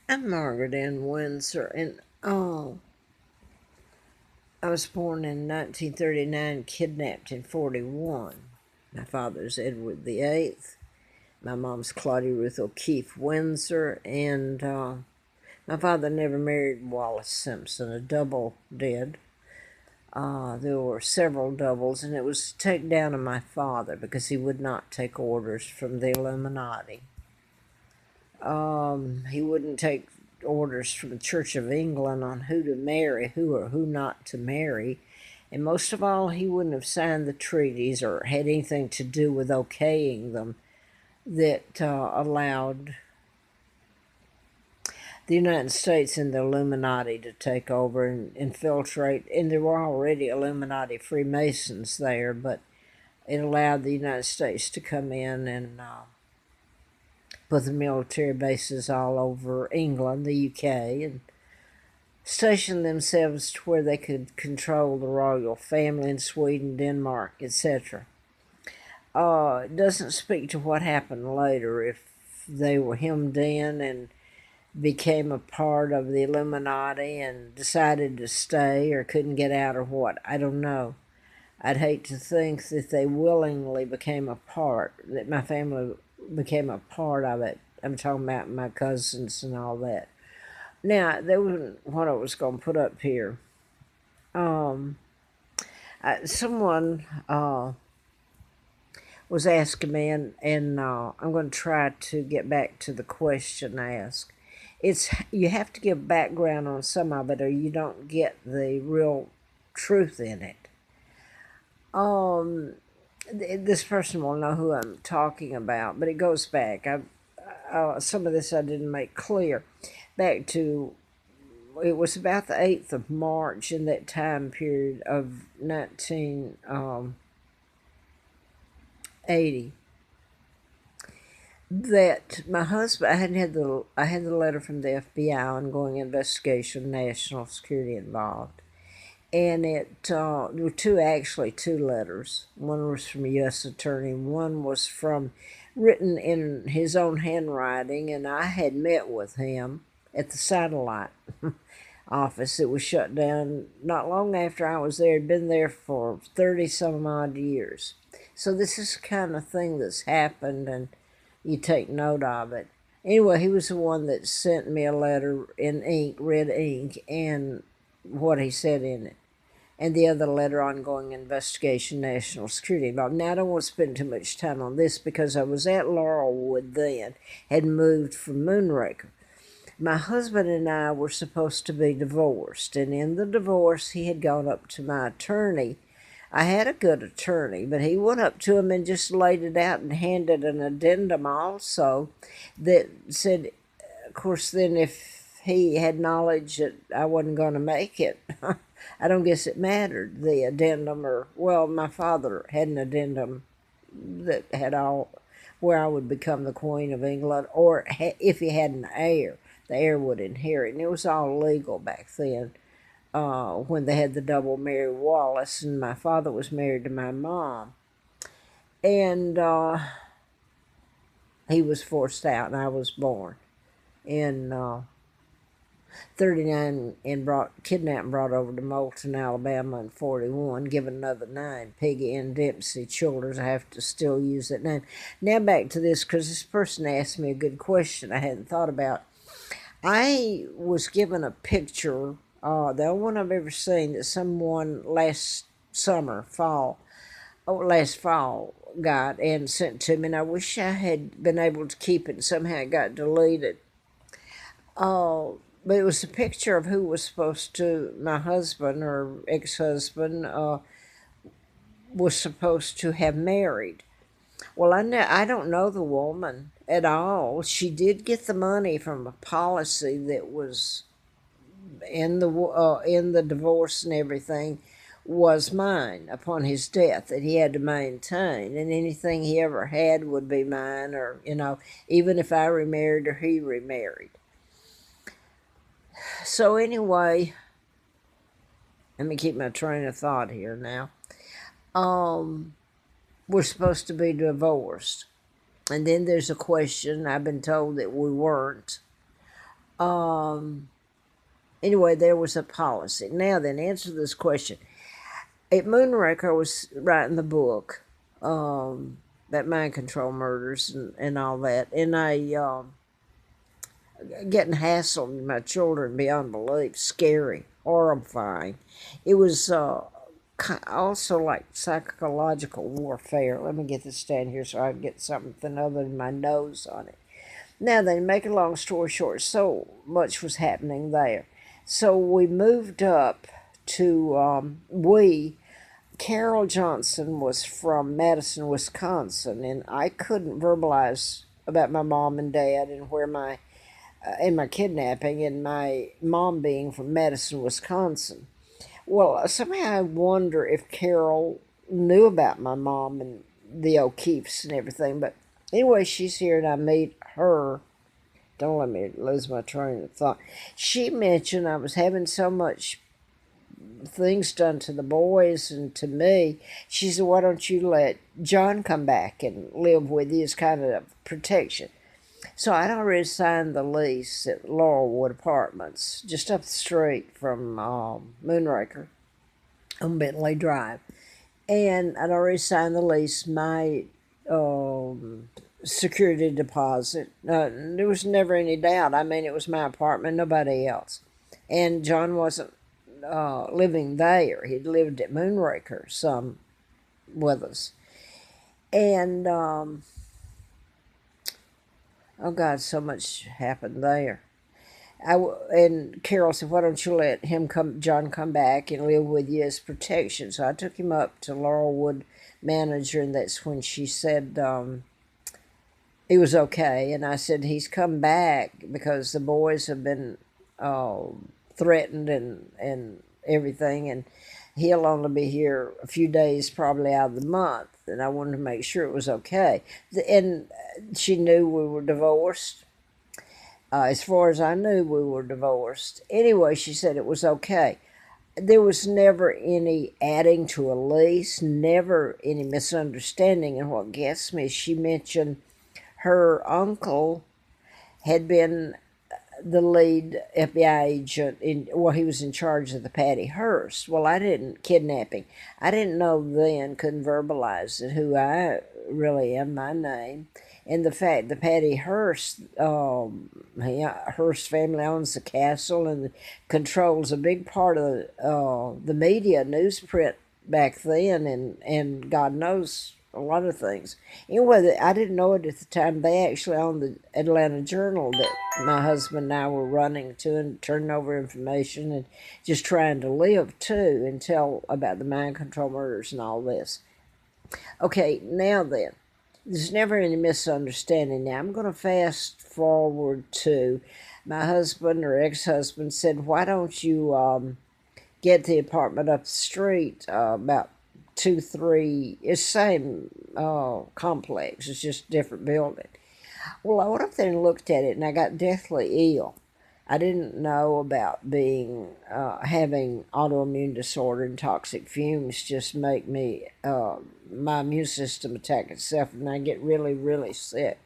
I'm Margaret Ann Windsor, and I was born in 1939, kidnapped in 41. My father's Edward VIII. My mom's Claudia Ruth O'Keefe Windsor, and my father never married Wallace Simpson. A double did. There were several doubles, and it was taken down on my father because he would not take orders from the Illuminati. He wouldn't take orders from the Church of England on who to marry, who or who not to marry. And most of all, he wouldn't have signed the treaties or had anything to do with okaying them that allowed the United States and the Illuminati to take over and infiltrate. And there were already Illuminati Freemasons there, but it allowed the United States to come in and put the military bases all over England, the UK, and station themselves to where they could control the royal family in Sweden, Denmark, etc. It doesn't speak to what happened later, if they were hemmed in and became a part of the Illuminati and decided to stay or couldn't get out or what. I don't know. I'd hate to think that they willingly became a part, that my family became a part of it. I'm talking about my cousins and all that. Now, there was what I was going to put up here. Um, Someone was asking me, and I'm going to try to get back to the question asked. It's you have to give background on some of it, or you don't get the real truth in it. This person will know who I'm talking about, but it goes back. Some of this I didn't make clear. Back to it was about the 8th of March in that time period of 1980 that my husband I had the letter from the FBI ongoing investigation, national security involved, and there were two letters. One was from a U.S. attorney, one was from written in his own handwriting, and I had met with him at the satellite office. It was shut down not long after I was there. Had been there for 30 some odd years. So this is the kind of thing that's happened, and you take note of it. Anyway, he was the one that sent me a letter in ink, red ink, and what he said in it. And the other letter, ongoing investigation, national security involved. Now, I don't want to spend too much time on this because I was at Laurelwood then, had moved from Moonraker. My husband and I were supposed to be divorced, and in the divorce, he had gone up to my attorney. I had a good attorney, but he went up to him and just laid it out and handed an addendum also that said, of course, then if he had knowledge that I wasn't going to make it, I don't guess it mattered, the addendum, or, well, my father had an addendum that had all, where I would become the Queen of England, or if he had an heir, the heir would inherit. And it was all legal back then when they had the double Mary Wallace, and my father was married to my mom. And he was forced out, and I was born in 39 and kidnapped and brought over to Moulton, Alabama in 41, given another name, Peggy Ann Dempsey Childers. I have to still use that name. Now back to this, because this person asked me a good question I hadn't thought about. I was given a picture, the only one I've ever seen, that someone last fall got and sent to me, and I wish I had been able to keep it. Somehow it got deleted. But it was a picture of who was supposed to, my husband or ex-husband, was supposed to have married. Well, I don't know the woman at all. She did get the money from a policy that was in the divorce and everything, was mine upon his death, that he had to maintain, and anything he ever had would be mine, or even if I remarried or he remarried. So anyway, let me keep my train of thought here now. We're supposed to be divorced. And then there's a question. I've been told that we weren't. Um, anyway, there was a policy. Now then, answer this question. At Moonraker, I was writing the book, that mind control murders and all that, and I getting hassled with my children beyond belief, scary, horrifying. It was also like psychological warfare. Let me get this down here so I can get something other than my nose on it. Now then, make a long story short, so much was happening there. So we moved up to Carol Johnson was from Madison, Wisconsin, and I couldn't verbalize about my mom and dad and where my and my kidnapping and my mom being from Madison, Wisconsin. Well, somehow I wonder if Carol knew about my mom and the O'Keefes and everything. But anyway, she's here and I meet her. Don't let me lose my train of thought. She mentioned I was having so much things done to the boys and to me. She said, "Why don't you let John come back and live with you as kind of protection?" So I'd already signed the lease at Laurelwood Apartments, just up the street from Moonraker on Bentley Drive. And I'd already signed the lease, my security deposit. There was never any doubt. I mean, it was my apartment, nobody else. And John wasn't living there. He'd lived at Moonraker some with us. And, oh God, so much happened there. And Carol said, "Why don't you let John come back and live with you as protection?" So I took him up to Laurelwood manager, and that's when she said he was okay. And I said, "He's come back because the boys have been threatened and everything, and he'll only be here a few days, probably out of the month." And I wanted to make sure it was okay. And she knew we were divorced. As far as I knew, we were divorced. Anyway, she said it was okay. There was never any adding to a lease, never any misunderstanding. And what gets me, she mentioned her uncle had been the lead FBI agent he was in charge of the Patty Hearst. Well, I didn't kidnapping. I didn't know then, couldn't verbalize it, who I really am, my name. And the fact the Patty Hearst, Hearst family owns the castle and controls a big part of the media, newsprint back then, and God knows a lot of things. Anyway, I didn't know it at the time. They actually owned the Atlanta Journal that my husband and I were running to and turning over information and just trying to live too and tell about the mind control murders and all this. Okay, now then, there's never any misunderstanding. Now I'm going to fast forward to my husband or ex-husband said, "Why don't you get the apartment up the street about 2, 3, it's same complex, it's just different building." Well, I went up there and looked at it, and I got deathly ill. I didn't know about being having autoimmune disorder and toxic fumes just make me my immune system attack itself, and I get really, really sick.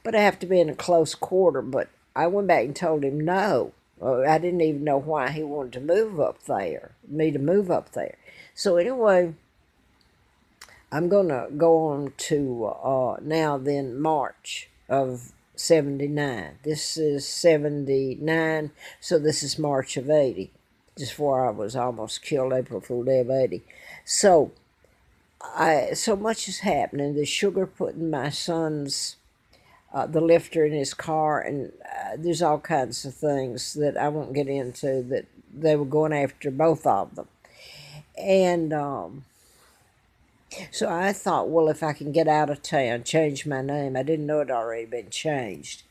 But I have to be in a close quarter. But I went back and told him no. I didn't even know why he wanted to move up there, me to move up there. So anyway, I'm going to go on to now then March of 79. This is 79, so this is March of 80, just before I was almost killed, April Fool Day of 80. So so much is happening. The sugar put in my son's the lifter in his car, and there's all kinds of things that I won't get into, that they were going after both of them. And so I thought, well, if I can get out of town, change my name. I didn't know it had already been changed.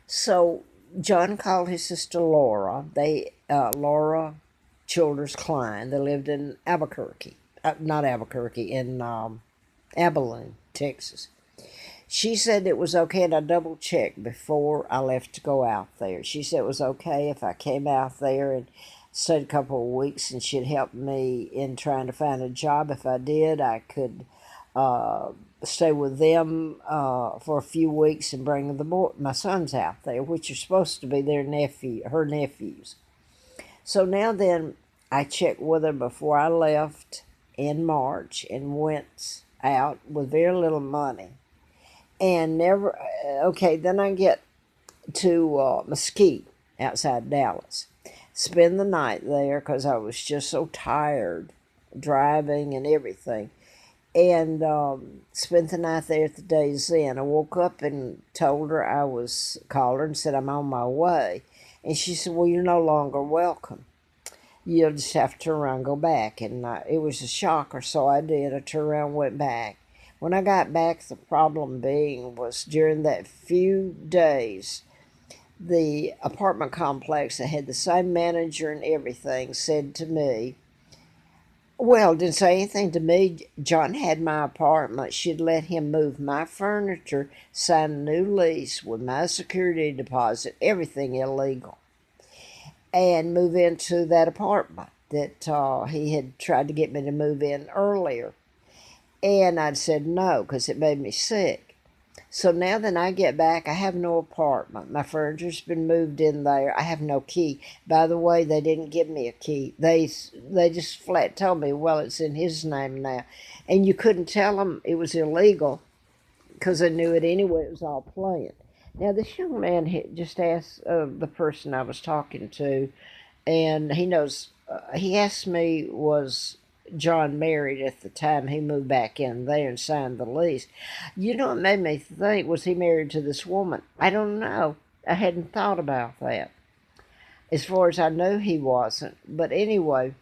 So John called his sister Laura. Laura Childers Klein. They lived in Albuquerque. Not Albuquerque, in Abilene, Texas. She said it was okay, and I double-checked before I left to go out there. She said it was okay if I came out there and stayed a couple of weeks, and she'd help me in trying to find a job. If I did, I could uh, stay with them for a few weeks and bring my sons out there, which are supposed to be her nephews. So now then, I checked with her before I left in March and went out with very little money. And never, okay, then I get to Mesquite outside Dallas. Spend the night there because I was just so tired driving and everything. And spent the night there at the Days Inn. I woke up and called her and said, I'm on my way. And she said, well, you're no longer welcome. You'll just have to turn around and go back. And it was a shocker, so I did. I turned around and went back. When I got back, the problem being was during that few days, the apartment complex that had the same manager and everything said to me, well, didn't say anything to me. John had my apartment. She'd let him move my furniture, sign a new lease with my security deposit, everything illegal, and move into that apartment that he had tried to get me to move in earlier. And I'd said no because it made me sick. So now that I get back, I have no apartment. My furniture's been moved in there. I have no key. By the way, they didn't give me a key. They just flat told me, well, it's in his name now. And you couldn't tell them it was illegal because I knew it anyway. It was all planned. Now, this young man had just asked the person I was talking to, and he asked me, was John married at the time he moved back in there and signed the lease? You know, it made me think, was he married to this woman? I don't know. I hadn't thought about that. As far as I know, he wasn't. But anyway,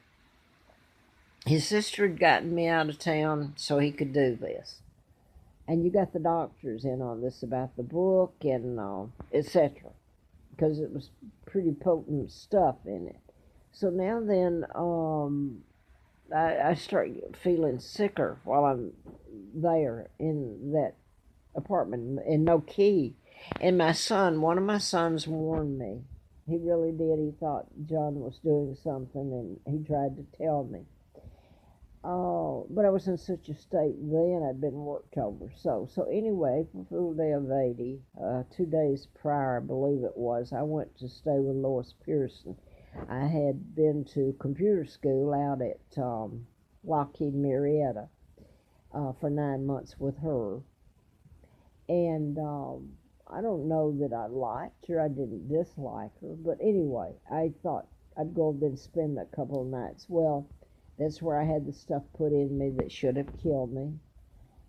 his sister had gotten me out of town so he could do this. And you got the doctors in on this about the book and etc. because it was pretty potent stuff in it. So now then, I start feeling sicker while I'm there in that apartment and no key. And one of my sons warned me. He really did. He thought John was doing something and he tried to tell me. Oh, but I was in such a state then, I'd been worked over. So anyway, April Fool Day of 80, 2 days prior, I believe it was, I went to stay with Lois Pearson. I had been to computer school out at Lockheed Marietta for 9 months with her. And I don't know that I liked her, I didn't dislike her, but anyway, I thought I'd go there and spend a couple of nights. Well, that's where I had the stuff put in me that should have killed me.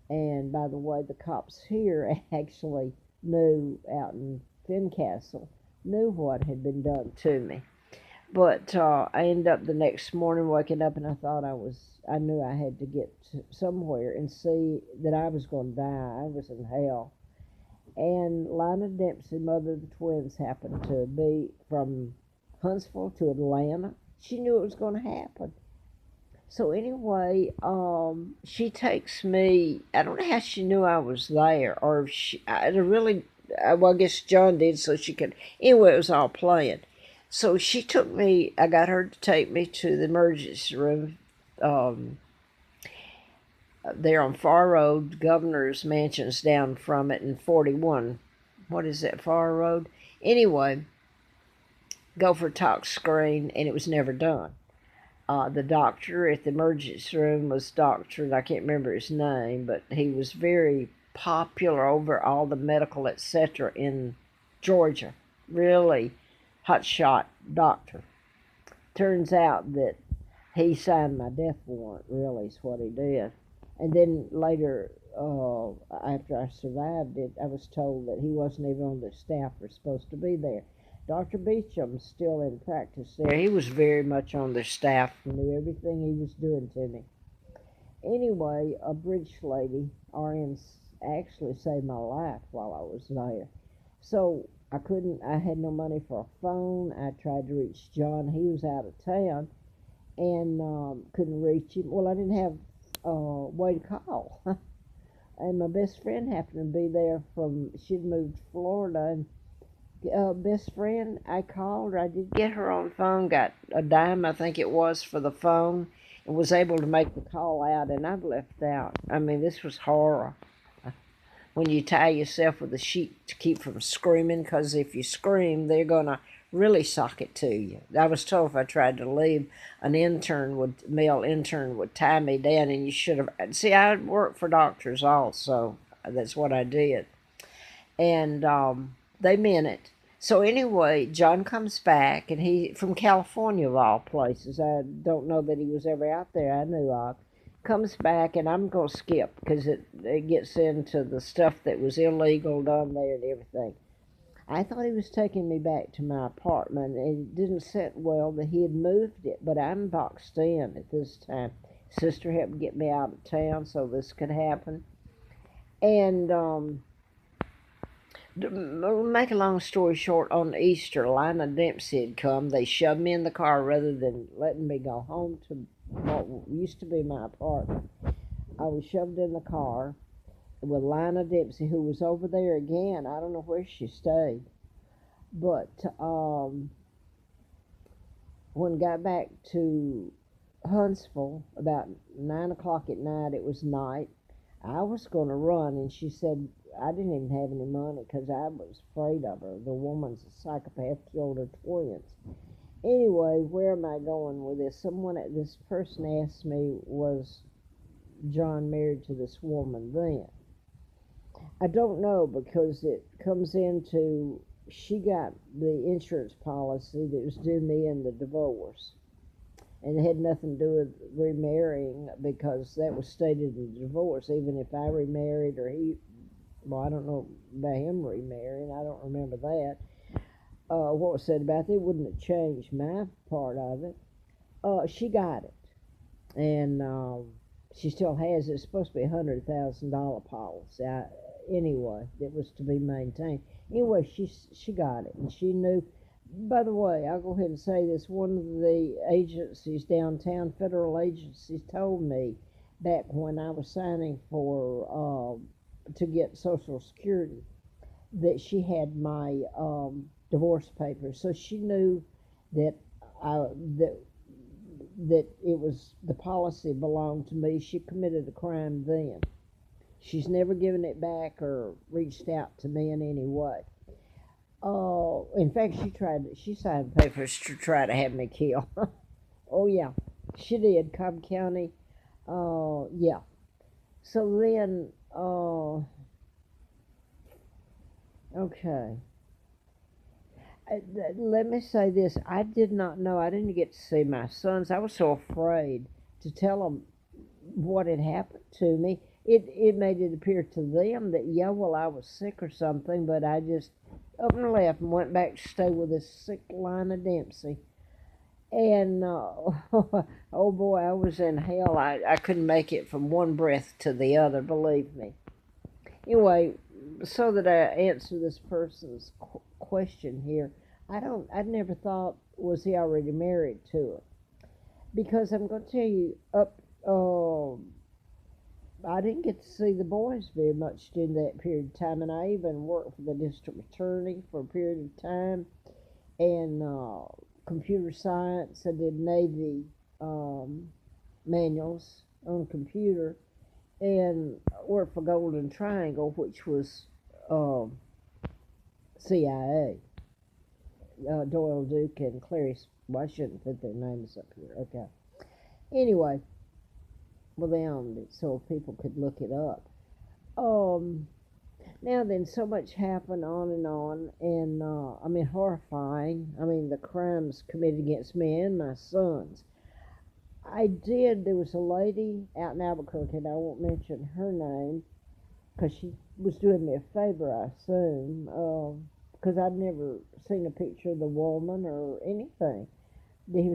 And by the way, the cops here actually knew out in Fincastle, knew what had been done to me. But I ended up the next morning waking up and I thought I knew I had to get somewhere and see that I was going to die. I was in hell. And Lina Dempsey, mother of the twins, happened to be from Huntsville to Atlanta. She knew it was going to happen. So anyway, she takes me. I don't know how she knew I was there, or if well, I guess John did, so she could. Anyway, it was all planned. So she took me. I got her to take me to the emergency room. There on Far Road, Governor's Mansion's down from it, in 41. What is that, Far Road? Anyway, go for a tox screen, and it was never done. The doctor at the emergency room was Doctor, I can't remember his name, but he was very popular over all the medical, etc. in Georgia. Really hotshot doctor. Turns out that he signed my death warrant, really, is what he did. And then later, after I survived it, I was told that he wasn't even on the staff or supposed to be there. Dr. Beecham's still in practice there. He was very much on their staff and knew everything he was doing to me. Anyway, a bridge lady, RN, actually saved my life while I was there. So I had no money for a phone. I tried to reach John. He was out of town and couldn't reach him. Well, I didn't have a way to call. And my best friend happened to be there she'd moved to Florida, and best friend, I called her. I did get her on the phone, got a dime, I think it was, for the phone. and was able to make the call out, and I've left out. I mean, this was horror. When you tie yourself with a sheet to keep from screaming, because if you scream, they're going to really sock it to you. I was told if I tried to leave, male intern would tie me down, and you should have. See, I worked for doctors also. That's what I did. And they meant it. So anyway, John comes back, and he from California of all places. I don't know that he was ever out there. I knew of. Comes back, and I'm gonna skip because it gets into the stuff that was illegal done there and everything. I thought he was taking me back to my apartment. It didn't sit well that he had moved it, but I'm boxed in at this time. Sister helped get me out of town so this could happen. And make a long story short, on Easter, Lina Dempsey had come. They shoved me in the car rather than letting me go home to what used to be my apartment. I was shoved in the car with Lina Dempsey, who was over there again. I don't know where she stayed. But when I got back to Huntsville, about 9 o'clock at night, it was night, I was going to run, and she said, I didn't even have any money because I was afraid of her. The woman's a psychopath, killed her twins. Anyway, where am I going with this? This person asked me, was John married to this woman then? I don't know, because it comes into, she got the insurance policy that was due me in the divorce. And it had nothing to do with remarrying, because that was stated in the divorce. Even if I remarried or he, well, I don't know about him remarrying. I don't remember that. What was said about it, it wouldn't have changed my part of it. She got it, and she still has it. It's supposed to be $100,000 policy. Anyway, it was to be maintained. Anyway, she got it, and she knew. By the way, I'll go ahead and say this. One of the agencies downtown, federal agencies, told me back when I was signing for to get Social Security that she had my divorce papers, so she knew that I, that that it was the policy belonged to me. She committed a crime then. She's never given it back or reached out to me in any way. In fact, she signed papers to try to have me killed. Oh, yeah, she did, Cobb County. Yeah. So then, okay. Let me say this. I did not know. I didn't get to see my sons. I was so afraid to tell them what had happened to me. It made it appear to them that, yeah, well, I was sick or something, but I just up and left and went back to stay with this sick Lina Dempsey. And, oh boy, I was in hell. I couldn't make it from one breath to the other, believe me. Anyway, so that I answer this person's question here, I never thought, was he already married to her? Because I'm going to tell you, I didn't get to see the boys very much during that period of time, and I even worked for the district attorney for a period of time, and computer science. I did Navy manuals on computer, and worked for Golden Triangle, which was CIA. Doyle Duke and Clarice. Well, I shouldn't put their names up here. Okay. Anyway, well, they owned it, so people could look it up. Now then, so much happened on, and I mean, horrifying. I mean, the crimes committed against me and my sons. There was a lady out in Albuquerque, and I won't mention her name, because she was doing me a favor, I assume, because I'd never seen a picture of the woman or anything.